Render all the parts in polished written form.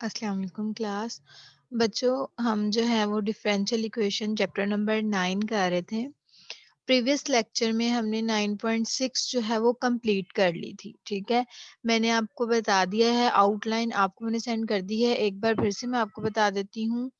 अस्सलाम वालेकुम क्लास। बच्चों, हम जो है वो डिफरेंशियल इक्वेशन चैप्टर नंबर 9 कर रहे थे। प्रीवियस लेक्चर में हमने 9.6 जो है वो कंप्लीट कर ली थी। ठीक है, मैंने आपको बता दिया है, आउटलाइन आपको मैंने सेंड कर दी है। एक बार फिर से मैं आपको बता देती हूँ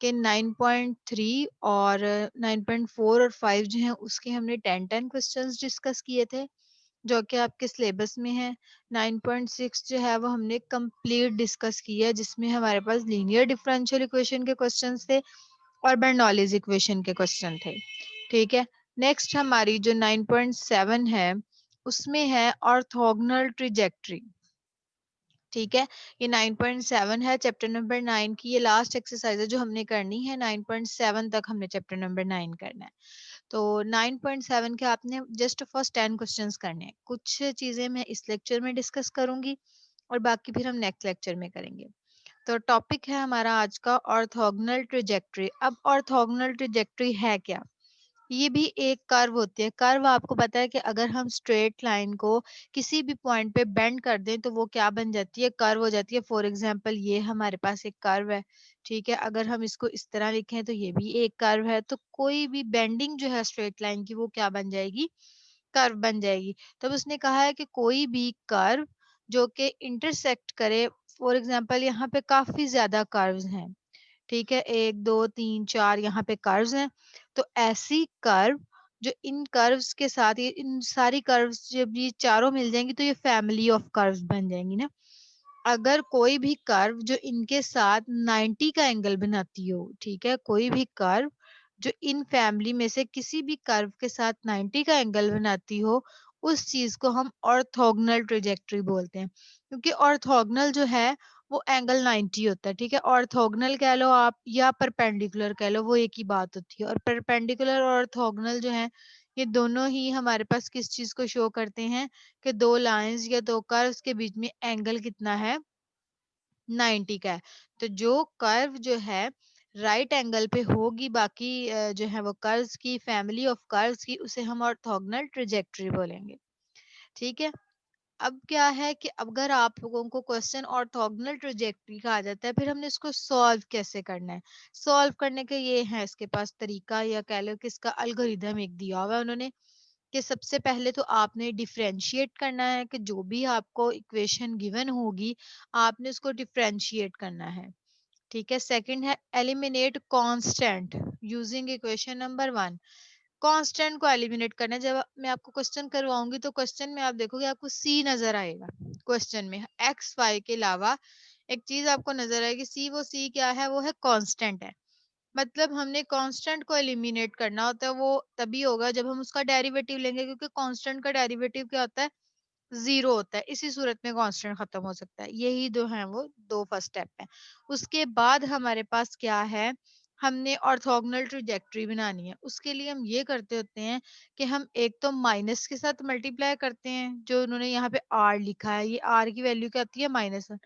कि 9.3 और 9.4 और 5 जो है उसके हमने 10 क्वेश्चंस डिस्कस किए थे, जो कि आपके सिलेबस में है। 9.6 जो है वो हमने कंप्लीट डिस्कस किया, जिसमें हमारे पास लीनियर डिफरेंशियल इक्वेशन के क्वेश्चंस थे और बर्नौलीज इक्वेशन के क्वेश्चन थे। ठीक है, नेक्स्ट हमारी जो 9.7 है उसमें है ऑर्थोगोनल ट्रिजेक्टरी। ठीक है, ये 9.7 है चैप्टर नंबर 9 की, ये लास्ट एक्सरसाइज है जो हमने करनी है। 9.7 तक हमने चैप्टर नंबर 9 करना है। तो 9.7 के आपने जस्ट फर्स्ट 10 क्वेश्चंस करने हैं। कुछ चीजें मैं इस लेक्चर में डिस्कस करूंगी और बाकी फिर हम नेक्स्ट लेक्चर में करेंगे। तो टॉपिक है हमारा आज का ऑर्थोगोनल ट्रेजेक्टरी। अब ऑर्थोगोनल ट्रेजेक्टरी है क्या? ये भी एक कर्व होती है। कर्व आपको पता है कि अगर हम स्ट्रेट लाइन को किसी भी पॉइंट पे बेंड कर दें तो वो क्या बन जाती है? कर्व हो जाती है। फॉर एग्जांपल ये हमारे पास एक कर्व है। ठीक है, अगर हम इसको इस तरह लिखें तो ये भी एक कर्व है। तो कोई भी बेंडिंग जो है स्ट्रेट लाइन की वो क्या बन जाएगी? कर्व बन जाएगी। तब उसने कहा है कि कोई भी कर्व जो कि इंटरसेक्ट करे, फॉर एग्जांपल यहाँ पे काफी ज्यादा कर्व्स हैं। ठीक है, 1 2 3 4 यहाँ पे कर्व्स हैं। तो ऐसी कर्व जो इन कर्व्स के साथ, ये इन सारी कर्व्स जब ये चारों मिल जाएंगी तो ये फैमिली ऑफ कर्व्स बन जाएंगी ना। अगर कोई भी कर्व जो इनके साथ 90 का एंगल बनाती हो, ठीक है, कोई भी कर्व जो इन फैमिली में से किसी भी कर्व के साथ 90 का एंगल बनाती हो, उस चीज को हम ऑर्थोगोनल ट्रेजेक्टरी बोलते हैं। क्योंकि ऑर्थोगोनल जो है वो एंगल 90 होता है। ठीक है, ऑर्थोगोनल कह लो आप या परपेंडिकुलर कह लो, वो एक ही बात होती है। और परपेंडिकुलर और ऑर्थोगोनल जो है ये दोनों ही हमारे पास किस चीज को शो करते हैं? कि दो लाइंस या दो कर्व्स के बीच में एंगल कितना है? 90 का है। तो जो कर्व जो है राइट एंगल पे होगी बाकी जो है वो कर्व्स की फैमिली ऑफ कर्व्स की, उसे हम ऑर्थोगोनल ट्रेजेक्टरी बोलेंगे। ठीक है, अब क्या है कि अगर आप लोगों को क्वेश्चन ऑर्थोगोनल ट्रेजेक्टरी का आ जाता है, फिर हमने इसको सॉल्व कैसे करना है? सॉल्व करने के ये है इसके पास तरीका, या कह लो कि इसका एल्गोरिदम एक दिया हुआ है उन्होंने, कि सबसे पहले तो आपने डिफरेंशिएट करना है कि जो भी आपको इक्वेशन गिवन होगी आपने उसको डिफरेंशिएट करना है। ठीक है, सेकंड है eliminate constant using equation number 1। Constant को एलिमिनेट करना है। जब मैं आपको क्वेश्चन करवाऊंगी तो क्वेश्चन में आप देखोगे आपको सी नजर आएगा। क्वेश्चन में एक्स वाई के अलावा एक चीज आपको नजर आएगी, सी। वो सी क्या है? वो है कांस्टेंट है। मतलब हमने कांस्टेंट को एलिमिनेट करना होता है, वो तभी होगा जब हम उसका डेरिवेटिव लेंगे, क्योंकि कांस्टेंट का डेरिवेटिव क्या होता है? जीरो होता है। इसी सूरत में कांस्टेंट खत्म हो सकता है। यही दो हैं वो दो फर्स्ट स्टेप है। उसके बाद हमारे पास क्या है? हमने ऑर्थोगोनल ट्रेजेक्टरी बनानी है। उसके लिए हम ये करते होते हैं कि हम एक तो माइनस के साथ मल्टीप्लाई करते हैं, जो उन्होंने यहाँ पे आर लिखा है, ये आर की वैल्यू क्या आती है? -1।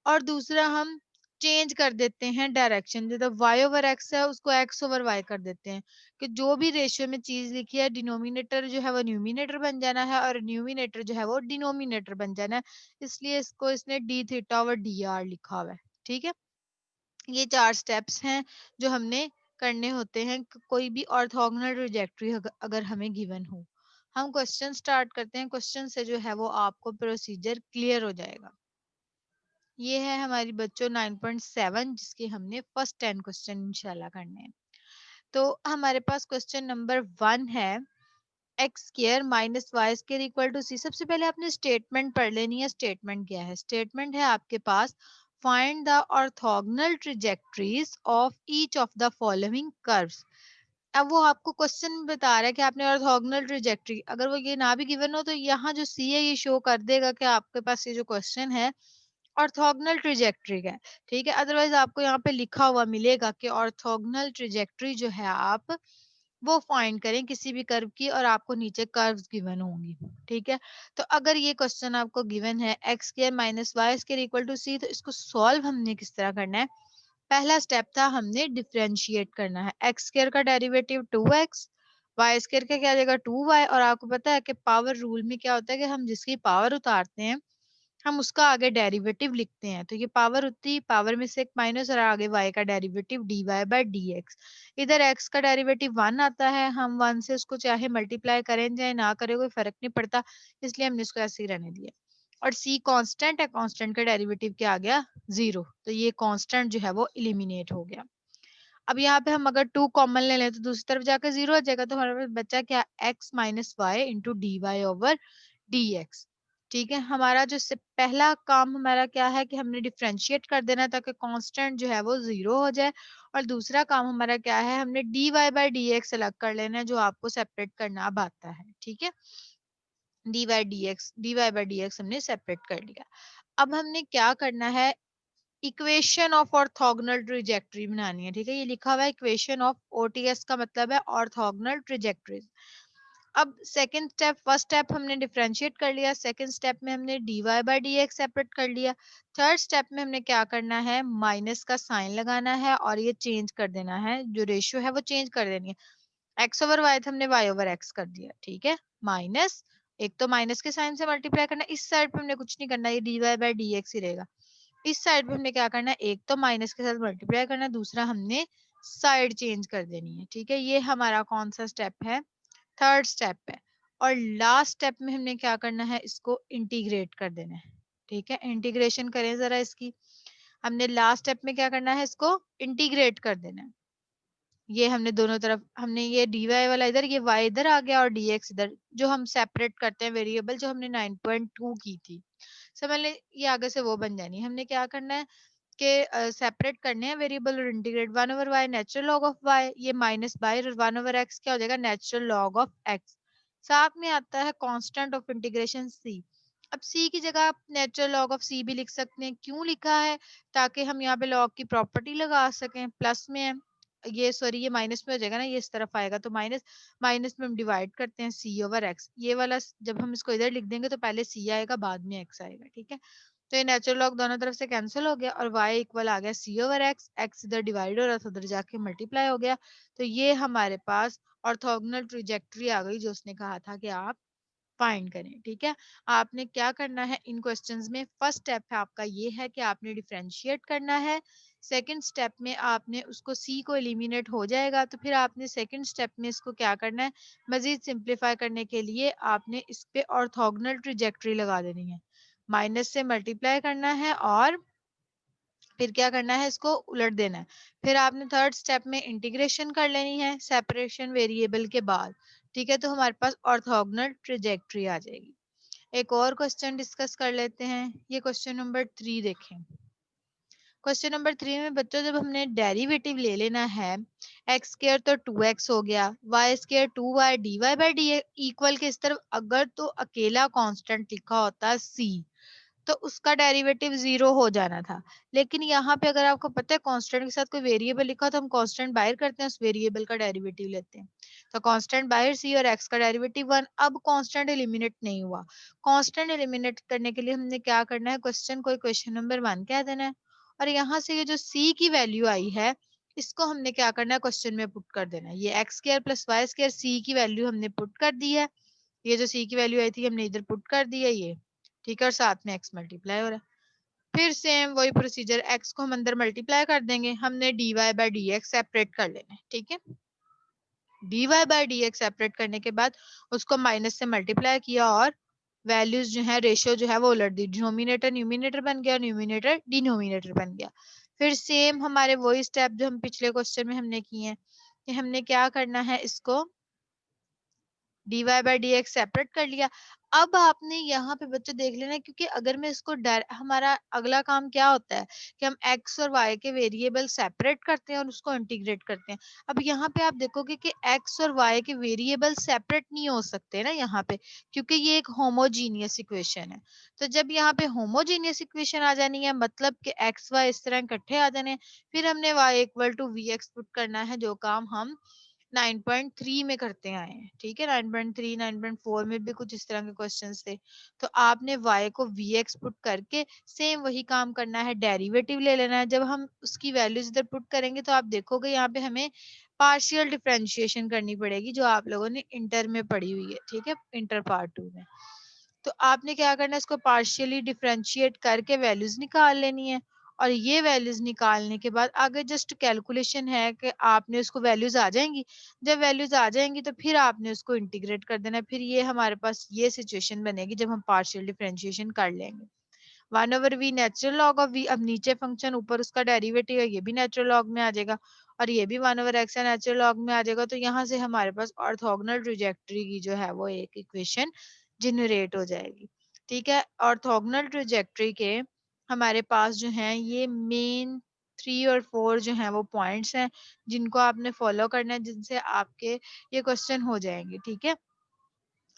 और दूसरा हम चेंज कर देते हैं डायरेक्शन, जो y ओवर x है उसको x ओवर y कर देते हैं, कि जो भी रेशियो में चीज लिखी है डिनोमिनेटर जो है वो न्यूमिनेटर बन जाना है और न्यूमिनेटर जो है वो डिनोमिनेटर बन जाना है। इसलिए इसको इसने D theta over D R लिखा हुआ है। ठीक है, ये चार स्टेप्स हैं जो हमने करने होते हैं कोई भी ऑर्थोगोनल ट्रेजेक्टरी अगर हमें गिवन हो। हम क्वेश्चन स्टार्ट करते हैं। क्वेश्चन से जो है वो आपको प्रोसीजर क्लियर हो जाएगा। ये है हमारी बच्चों 9.7, जिसके हमने फर्स्ट 10 क्वेश्चन इंशाल्लाह करने हैं। तो हमारे पास क्वेश्चन नंबर 1 है X square minus Y square equal to C. सबसे पहले आपने स्टेटमेंट पढ़ लेनी है। स्टेटमेंट क्या है? स्टेटमेंट है आपके पास find the orthogonal trajectories of each of the following curves. अब वो आपको क्वेश्चन बता रहा है कि आपने ऑर्थोगोनल ट्रेजेक्टरी, अगर वो ये ना भी गिवन हो तो यहाँ जो सी है ये शो कर देगा कि आपके पास ये जो क्वेश्चन है ऑर्थोगोनल ट्रेजेक्टरी का है। ठीक है, अदरवाइज आपको यहाँ पे लिखा हुआ मिलेगा कि ऑर्थोगोनल ट्रेजेक्टरी जो है आप वो फाइंड करें किसी भी कर्व की, और आपको नीचे कर्व्स गिवन होंगी। ठीक है, तो अगर ये क्वेश्चन आपको गिवन है X square minus Y square equal to C, तो इसको सॉल्व हमने किस तरह करना है? पहला स्टेप था हमने डिफरेंशिएट करना है। एक्स स्क्वायर का डेरिवेटिव 2x, वाई स्क्वायर का क्या आ जाएगा? 2y। और आपको पता है कि पावर रूल में क्या होता है कि हम जिसकी पावर उतारते हैं हम उसका आगे डेरिवेटिव लिखते हैं, तो ये पावर होती है, पावर में से एक माइनस और आगे y का डेरिवेटिव dy बाय dx। इधर x का डेरिवेटिव 1 आता है, हम 1 से उसको चाहे मल्टीप्लाई करें चाहे ना करें कोई फर्क नहीं पड़ता, इसलिए हमने इसको ऐसे ही रहने दिया। और c कांस्टेंट है, कांस्टेंट का डेरिवेटिव क्या आ गया 0, तो ये कांस्टेंट जो है वो एलिमिनेट हो गया। अब यहाँ पे हम अगर 2 कॉमन ले लें तो दूसरी तरफ जाकर 0 आ जाएगा, तो हमारे पास बचा क्या x minus y into d y over d x. ठीक है, हमारा जो पहला काम हमारा क्या है कि हमने डिफ्रेंशिएट कर देना ताकि कांस्टेंट जो है वो 0 हो जाए, और दूसरा काम हमारा क्या है, हमने d y by d x अलग कर लेना है जो आपको सेपरेट करना अब आता है। ठीक है, d y by d x हमने सेपरेट कर लिया। अब हमने क्या करना है, इक्वेशन ऑफ ऑर्थोगोनल ट्रिजेक्टरी बनानी है। ठीक है, ये लिखा हुआ है इक्वेशन ऑफ ओटीएस का मतलब है ऑर्थोगोनल ट्रिजेक्टरी। अब सेकंड स्टेप, फर्स्ट स्टेप हमने डिफरेंशिएट कर लिया, सेकंड स्टेप में हमने dy by d x separate कर लिया, थर्ड स्टेप में हमने क्या करना है, माइनस का साइन लगाना है और ये चेंज कर देना है, जो रेशियो है वो चेंज कर देनी है। x ओवर y हमने y ओवर x कर दिया। ठीक है, माइनस, एक तो माइनस के साइन से मल्टीप्लाई करना, इस साइड पे हमने कुछ नहीं करना, ये dy बाई डी एक्स ही रहेगा। इस साइड पे हमने क्या करना है, एक तो माइनस के साथ मल्टीप्लाई करना है, दूसरा हमने साइड चेंज कर देनी है। ठीक है, ये हमारा कौन सा स्टेप है, थर्ड स्टेप है। और लास्ट स्टेप में हमने क्या करना है, इसको इंटीग्रेट कर देना है। ठीक है, इंटीग्रेशन करें जरा इसकी, हमने लास्ट स्टेप में क्या करना है, इसको इंटीग्रेट कर देना है। ये हमने दोनों तरफ, हमने ये dy वाला इधर, ये y इधर आ गया और dx इधर, जो हम सेपरेट करते हैं वेरिएबल जो हमने 9.2 की थी, समझ ले, ये आगे से वो बन जानी। हमने क्या करना है कि सेपरेट करने हैं वेरिएबल और integrate, 1 over y natural log of y, ये माइनस बाय 1 ओवर x क्या हो जाएगा, नेचुरल लॉग ऑफ x। साथ में आता है कांस्टेंट ऑफ इंटीग्रेशन c। अब c की जगह आप नेचुरल लॉग ऑफ c भी लिख सकते हैं, क्यों लिखा है, ताकि हम यहाँ पे लॉग की प्रॉपर्टी लगा सकें। प्लस में है ये, सॉरी ये माइनस में हो जाएगा ना, ये इस तरफ आएगा तो माइनस, माइनस में हम डिवाइड करते हैं c ओवर x, ये वाला जब हम इसको इधर लिख देंगे तो पहले c आएगा बाद में x आएगा। ठीक है, तो ये नेचुरल लॉग दोनों तरफ से कैंसिल हो गया और y इक्वल आ गया c ओवर x, x इधर डिवाइड हो रहा था उधर जाके मल्टीप्लाई हो गया। तो ये हमारे पास ऑर्थोगोनल ट्रिजेक्टरी आ गई जो उसने कहा था कि आप फाइंड करें। ठीक है, आपने क्या करना है इन क्वेश्चंस में, फर्स्ट स्टेप है आपका ये है कि आपने डिफरेंशिएट करना है, सेकंड स्टेप में आपने उसको c को एलिमिनेट हो जाएगा, तो फिर आपने सेकंड स्टेप में इसको क्या करना है, मजीद सिंप्लीफाई करने के लिए आपने इस पे ऑर्थोगोनल ट्रिजेक्टरी लगा देनी है, माइनस से मल्टीप्लाई करना है और फिर क्या करना है, इसको उलट देना है। फिर आपने थर्ड स्टेप में इंटीग्रेशन कर लेनी है सेपरेशन वेरिएबल के बाद। ठीक है, तो हमारे पास ऑर्थोगोनल ट्रिजेक्टरी आ जाएगी। एक और क्वेश्चन डिस्कस कर लेते हैं, ये क्वेश्चन नंबर 3 देखें। क्वेश्चन नंबर 3 में बच्चों जब हमने डेरिवेटिव ले लेना है, एक्स स्क्वायर तो 2x हो गया, y square 2y dy by d equal के इस तरफ अगर तो अकेला कांस्टेंट लिखा होता c तो उसका डेरिवेटिव 0 हो जाना था। लेकिन यहाँ पे अगर आपको पता है कांस्टेंट के साथ कोई वेरिएबल लिखा हो तो हम कांस्टेंट बाहर करते हैं, उस वेरिएबल का डेरिवेटिव लेते हैं। तो कांस्टेंट बाहर c और x का डेरिवेटिव 1। अब कांस्टेंट एलिमिनेट नहीं हुआ, कांस्टेंट एलिमिनेट करने के लिए हमने क्या करना है, क्वेश्चन को क्वेश्चन नंबर 1 कह देना है और यहाँ से ये जो c की वैल्यू आई है इसको हमने क्या करना है, क्वेश्चन में पुट कर देना है। ये x square plus y square c की वैल्यू हमने पुट कर दी है, ये जो c की वैल्यू आई थी हमने इधर पुट कर दी है ये। ठीक है, और साथ में x मल्टीप्लाई हो रहा है। फिर सेम वही प्रोसीजर, x को हम अंदर मल्टीप्लाई कर देंगे, हमने dy by d x separate कर लेना है। ठीक है, dy by d x separate करने के बाद उसको माइनस से मल्टीप्लाई किया और वैल्यूज जो है रेशियो जो है वो उलट दी, डिनोमिनेटर न्यूमिनेटर बन गया, न्यूमिनेटर डिनोमिनेटर बन गया। फिर सेम हमारे वही स्टेप जो हम पिछले क्वेश्चन में हमने किए हैं कि हमने क्या करना है, इसको dy by d x separate कर लिया। अब आपने यहाँ पे बच्चे देख लेना, क्योंकि अगर मैं इसको हमारा अगला काम क्या होता है कि हम x और y के वेरिएबल सेपरेट करते हैं और उसको इंटीग्रेट करते हैं। अब यहाँ पे आप देखोगे कि x और y के वेरिएबल सेपरेट नहीं हो सकते ना यहाँ पे, क्योंकि ये एक होमोजीनियस इक्वेशन है। तो जब यहाँ पे होमोजीनियस इक्वेशन आ जानी है मतलब कि x y इस तरह इकट्ठे आ जाने हैं, फिर हमने y equal to v x put करना है, जो काम हम 9.3 में करते आए हैं। ठीक है, 9.3 9.4 में भी कुछ इस तरह के क्वेश्चंस थे। तो आपने y को vx पुट करके सेम वही काम करना है, डेरिवेटिव ले लेना है। जब हम उसकी वैल्यूज इधर पुट करेंगे तो आप देखोगे यहाँ पे हमें पार्शियल डिफरेंशिएशन करनी पड़ेगी, जो आप लोगों ने इंटर में पढ़ी हुई है। ठीक है, इंटर पार्ट 2 में। तो आपने क्या करना है, इसको पार्शियली डिफरेंशिएट करके वैल्यूज निकाल लेनी है। और ये वैल्यूज निकालने के बाद आगे जस्ट कैलकुलेशन है कि आपने उसको वैल्यूज आ जाएंगी। जब वैल्यूज आ जाएंगी तो फिर आपने उसको इंटीग्रेट कर देना है। फिर ये हमारे पास ये सिचुएशन बनेगी जब हम पार्शियल डिफरेंशिएशन कर लेंगे। 1/v natural log of v, अब नीचे फंक्शन ऊपर उसका डेरिवेटिव है, ये भी नेचुरल लॉग में आ जाएगा और ये भी 1/x है, नेचुरल लॉग में आ जाएगा। तो यहाँ से हमारे पास ऑर्थोगोनल ट्रेजेक्टरी की जो है वो एक इक्वेशन जनरेट हो जाएगी। ठीक है, ऑर्थोगोनल ट्रेजेक्टरी के हमारे पास जो है ये मेन 3 और 4 जो है वो पॉइंट्स हैं जिनको आपने फॉलो करना है, जिनसे आपके ये क्वेश्चन हो जाएंगे। ठीक है,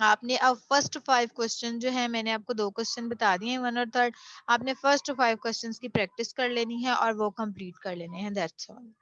आपने अब फर्स्ट 5 क्वेश्चन जो है, मैंने आपको 2 क्वेश्चन बता दिए हैं, 1 और 3rd। आपने फर्स्ट 5 क्वेश्चंस की प्रैक्टिस कर लेनी है और वो कंप्लीट कर लेने हैं, दैट्स ऑल।